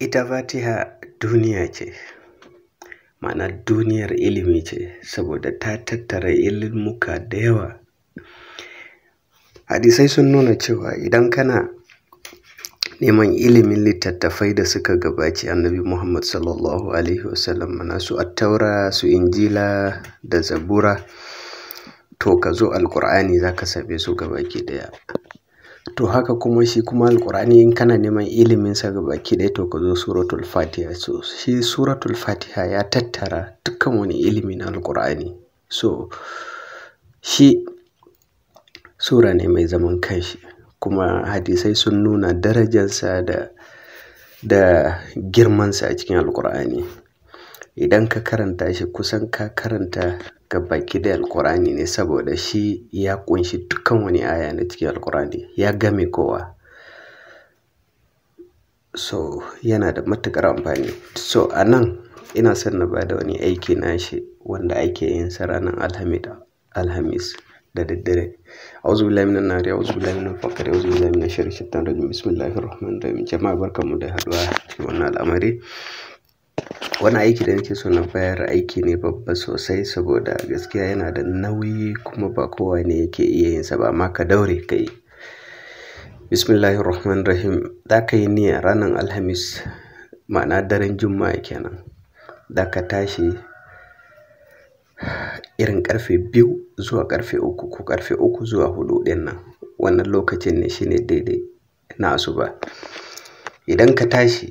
Ita Fatiha duniya ce, ma'ana duniyar ilimi ce saboda ta tattara ilmuka da yawa. Hadisai sun nuna cewa idan kana neman ilimin littattafai da suka gabaci Annabi Muhammad sallallahu alaihi wasallam, mana su Attaura, su Injila da Zabura, to ka zo Alƙur'ani za ka same su gabaki ɗaya. To haka kuma shi kuma Alƙur'ani in kana neman iliminsa gabaki ɗaya to ka zo Suratul Fatiha. So shi Suratul Fatiha ya tattara dukkan wani ilimi na Alƙur'ani. So shi sura ne mai zaman kanshi, kuma hadisai sun nuna darajarsa da girmansa a cikin Alƙur'ani. Idan ka karanta shi kusan ka karanta gabaki da Alƙur'ani ne, saboda shi ya ƙunshi dukkan wani aya na cikin Alƙur'ani, ya game kowa. So yana da matuƙar amfani. So a nan ina son na ba da wani aiki nashi wanda ake yin sa ranar Alhamis da daddare. Auzu billahi minan nari, auzu billahi minal faqri, auzu billahi minash sharri shaitanir rajim. Bismillahir rahmanir rahim. Jama'a barkanmu da haduwa cikin wannan al'amari. Wannan aiki da nake so na bayar aiki ne babba sosai, saboda gaskiya yana da nauyi kuma ba kowa ne yake iya yin sa ba, amma ka daure ka yi. Bismillahir rahmanir rahim. Da ka yi niyya ranar Alhamis, ma'ana daren Juma'a kenan. Da ka tashi irin karfe 2 zuwa karfe 3 ko karfe 3 zuwa 4 ɗin nan. Wannan lokacin ne shine daidai na asuba. Idan ka tashi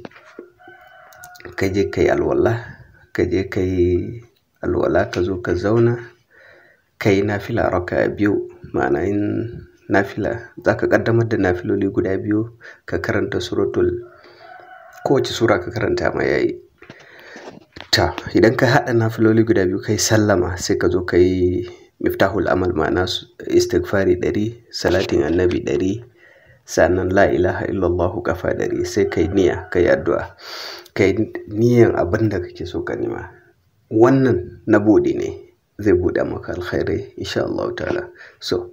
ka je ka yi alwala, ka zo ka zauna ka yi nafila raka'a 2, ma'ana in nafila za ka ƙaddamar da nafiloli guda 2 ka karanta kowace sura ka karanta ma yayi. Idan ka haɗa nafiloli guda 2 kai sallama, sai ka zo ka yi miftahul amal, ma'ana istighfari 100, salatin annabi 100, sannan la ilaha illallah kafa 100, sai kai niyya, kai addu'a, kai niyyan abin da kake so ka nema. Wannan na buɗe ne, zai buɗe maka alkhairai insha Allah ta'ala. So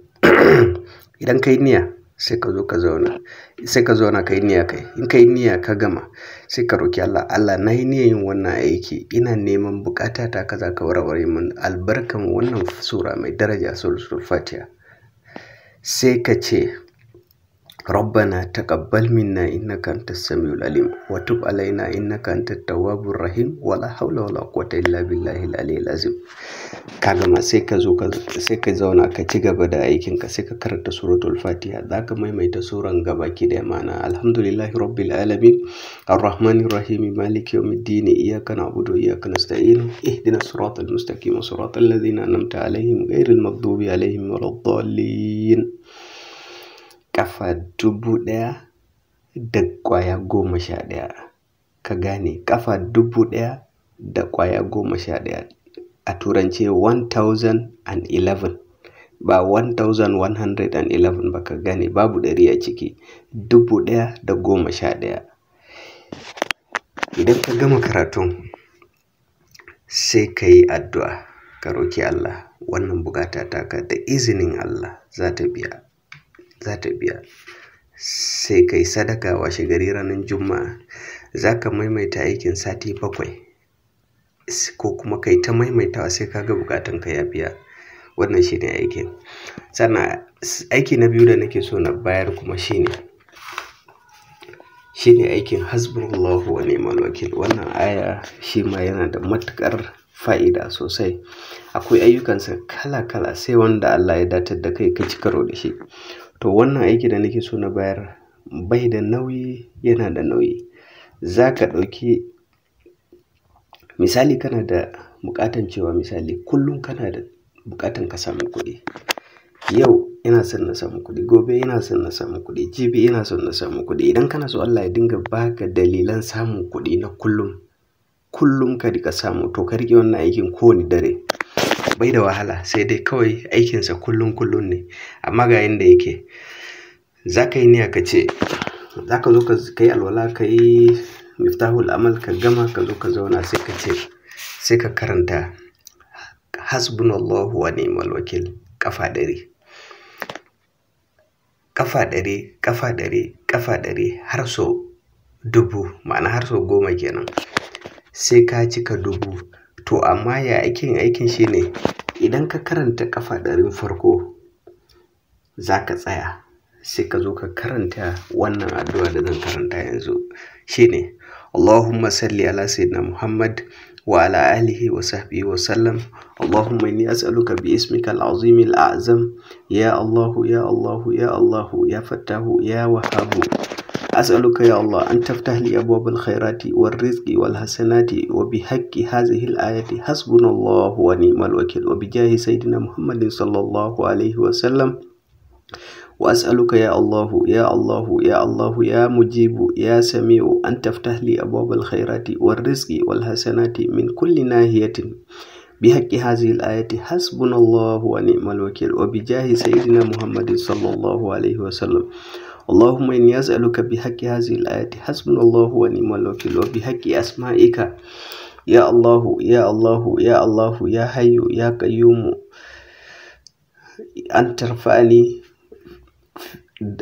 idan kai niyya sai ka zo ka zauna kai niyya. In kai niyya ka gama sai ka roki Allah na yi niyyar yin wannan aiki, ina neman bukatata kaza ka warware min albarkan wannan sura mai daraja, Suratul Fatiha. Sai ka ce Rabbana taqabbal minna innaka antas samiul alim wa tub alaina innaka antat tawwabur rahim wa la hawla wa la quwwata illa billahil aliyyil azim. Ka gama sai ka zauna ka ci gaba da aikin ka, sai ka karanta Suratul Fatiha. Zaka maimaita suran gabaki da ma'ana alhamdulillahi rabbil alamin arrahmanir rahim maliki yawmiddin iyyaka na'budu wa iyyaka nasta'in ihdinas siratal mustaqim siratal ladzina an'amta alaihim ghairil maghdubi alaihim waladdallin. Kafa 1011. Ka gane, kafa 1011 a turance 1011, ba 1111 ba. Ka gane babu 100 a ciki, 1011. Idan ka gama karatun sai ka yi addu'a, ka roki Allah wannan bukata taka, da izinin Allah za ta biya. Sai ka yi sadaka washe gari ranar Juma'a. Za ka maimaita aikin sati 7, ko kuma ka yi ta maimaitawa sai ka ga bukatunka ya biya. Wannan shi ne aikin. Sannan aiki na biyu da nake so na bayar kuma shine aikin hasbunallahu wa ni'mal wakil. Wannan aya shi ma yana da matuƙar fa'ida sosai. Akwai ayyukansa kala-kala, sai wanda Allah ya datar da kai ka ci karo da shi. To wannan aiki da nake so na bayar bai da nauyi, yana da nauyi. Za ka ɗauki misali, kana da buƙatan cewa misali kullum kana da buƙatan ka samu kuɗi. Yau ina son na samu kuɗi, gobe ina son na samu kuɗi, jibi ina son na samu kuɗi. Idan kana so Allah ya dinga baka dalilan samun kuɗi na kullum ka rika samu, to ka rike wannan aikin kowane dare. Bai da wahala, sai dai kawai aikinsa kullum ne. Amma ga yanda yake, za ka yi niyya ka ce, za ka zo ka yi alwala, ka yi miftahul amal, ka gama ka zo ka zauna sai ka karanta hasbunallahu wa ni'mal wakil kafa 100. Kafa 100 har so dubu, ma'ana har sau 10 kenan. Sai ka cika dubu. To amma ya aikin shine idan ka karanta ƙafa 100 farko za ka tsaya sai ka zo ka karanta wannan addu'a da zan karanta yanzu. Shine Allahumma salli ala sayyidina Muhammad wa ala alihi wa sahbihi wa sallam. Allahumma inni as'aluka bi ismika al-azim al-a'zam ya Allahu ya Allahu ya Allahu ya Fattahu ya Wahhabu. أسألك يا الله أن تفتح لي أبواب الخيرات والرزق والحسنات وبحق هذه الآية حسبنا الله ونعم الوكيل وبجاه سيدنا محمد صلى الله عليه وسلم. وأسألك يا الله يا الله يا الله يا مجيب يا سميع أن تفتح لي أبواب الخيرات والرزق والحسنات من كل ناحية بحق هذه الآية حسبنا الله ونعم الوكيل وبجاه سيدنا محمد صلى الله عليه وسلم. اللهم إني أسألك بحق هذه الآية حسبنا الله ونعم الوكيل وبحق أسمائك يا الله يا الله يا الله يا حي يا قيوم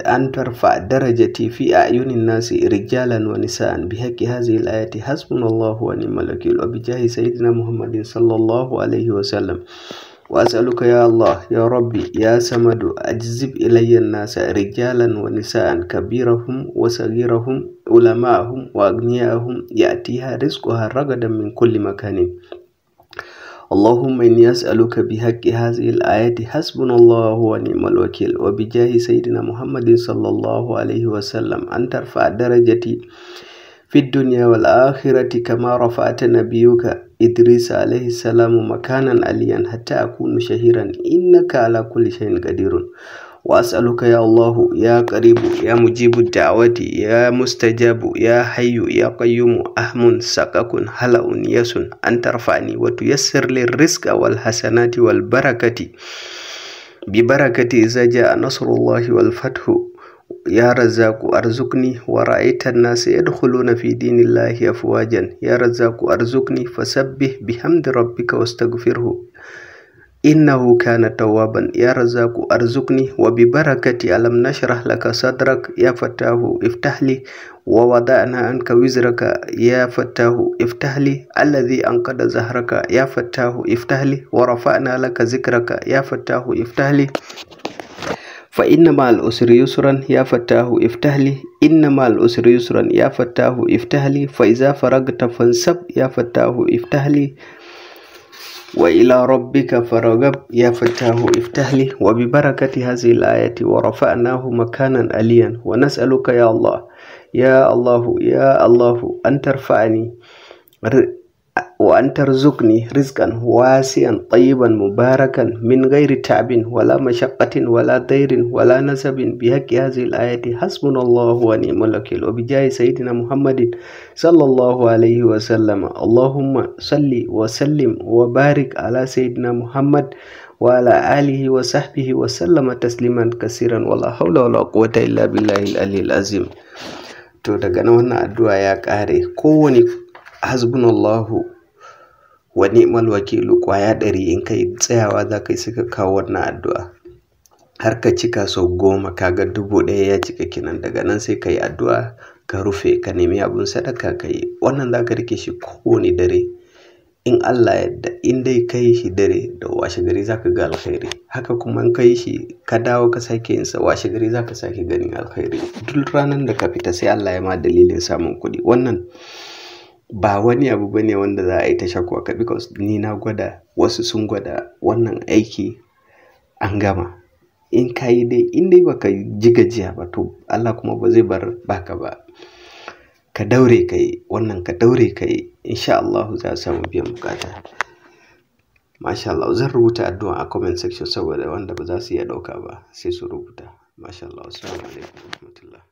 أن ترفع درجتي في أعين الناس رجالا ونساء بحق هذه الآية حسبنا الله ونعم الوكيل وبجاه سيدنا محمد صلى الله عليه وسلم. وأسألك يا الله يا ربي يا سمد أجذب إلي الناس رجالا ونساء كبيرهم وصغيرهم علماءهم وأغنياءهم يأتيها رزقها رغدا من كل مكان. اللهم إني أسألك بحق هذه الآية حسبنا الله ونعم الوكيل وبجاه سيدنا محمد صلى الله عليه وسلم أن ترفع درجتي في الدنيا والآخرة كما رفعت نبيك إدريس عليه السلام مكانا عليا حتى أكون شهيرا إنك على كل شيء قدير. وأسألك يا الله يا قريب يا مجيب الدعوة يا مستجاب يا حي يا قيوم أهم سقك هلأ يسن أن ترفعني وتيسر لي الرزق والحسنات والبركة ببركة إذا جاء نصر الله والفتح. يا رزاق أرزقني ورأيت الناس يدخلون في دين الله أفواجا. يا رزاق أرزقني فسبح بحمد ربك واستغفره إنه كان توابا. يا رزاق أرزقني وببركة ألم نشرح لك صدرك. يا فتاه افتح لي ووضعنا عنك وزرك. يا فتاه افتح لي الذي أنقض ظهرك. يا فتاه افتح لي ورفعنا لك ذكرك. يا فتاه افتح لي فإن مع العسر يسرا. يا فتاه افتح لي إن مع العسر يسرا. يا فتاه افتح لي فإذا فرغت فانصب. يا فتاه افتح لي وإلى ربك فرغب. يا فتاه افتح لي وببركة هذه الآية ورفعناه مكانا عليا. ونسألك يا الله يا الله يا الله أن ترفعني وأن ترزقني رزقا واسعا طيبا مباركا من غير تعب ولا مشقة ولا ضير ولا نسب بحق هذه الآية حسبنا الله ونعم الوكيل وبجاه سيدنا محمد صلى الله عليه وسلم. اللهم صل وسلم وبارك على سيدنا محمد وعلى آله وصحبه وسلم تسليما كثيرا ولا حول ولا قوة إلا بالله العلي العظيم. To daga nan wannan addu'a ya kare. Kowane hasbunallahu wa ni'mal wakilu kwaya 100 in kai tsayawa za kai suka kawo wannan addu'a har ka cika sau 10 kaga 1000 ya cika kinan. Daga nan sai kai addu'a ka rufe ka nemi abun sadaka kai. Wannan za ka rike shi kowane dare in Allah yadda. In dai kai shi dare da washe gari za ka ga alkhairi. Haka kuma in kai shi ka dawo ka sake yin sa washe gari za ka sake ganin alkhairi. Duk ranar da ka fita sai Allah ya ma dalilin samun kuɗi. Wannan ba wani abu bane wanda za a yi ta shakwa ka, because ni na gwada, wasu sun gwada wannan aiki an gama. In ka yi dai in dai baka ji gajiya ba to Allah kuma ba zai bar baka ba. Ka daure ka yi wannan, ka daure ka yi, insha Allah za a samu biyan bukata. Masha Allah, zan rubuta addu'a a comment section saboda wanda ba za su iya ɗauka ba sai su rubuta. Masha Allah, assalamu alaikum warahmatullahi.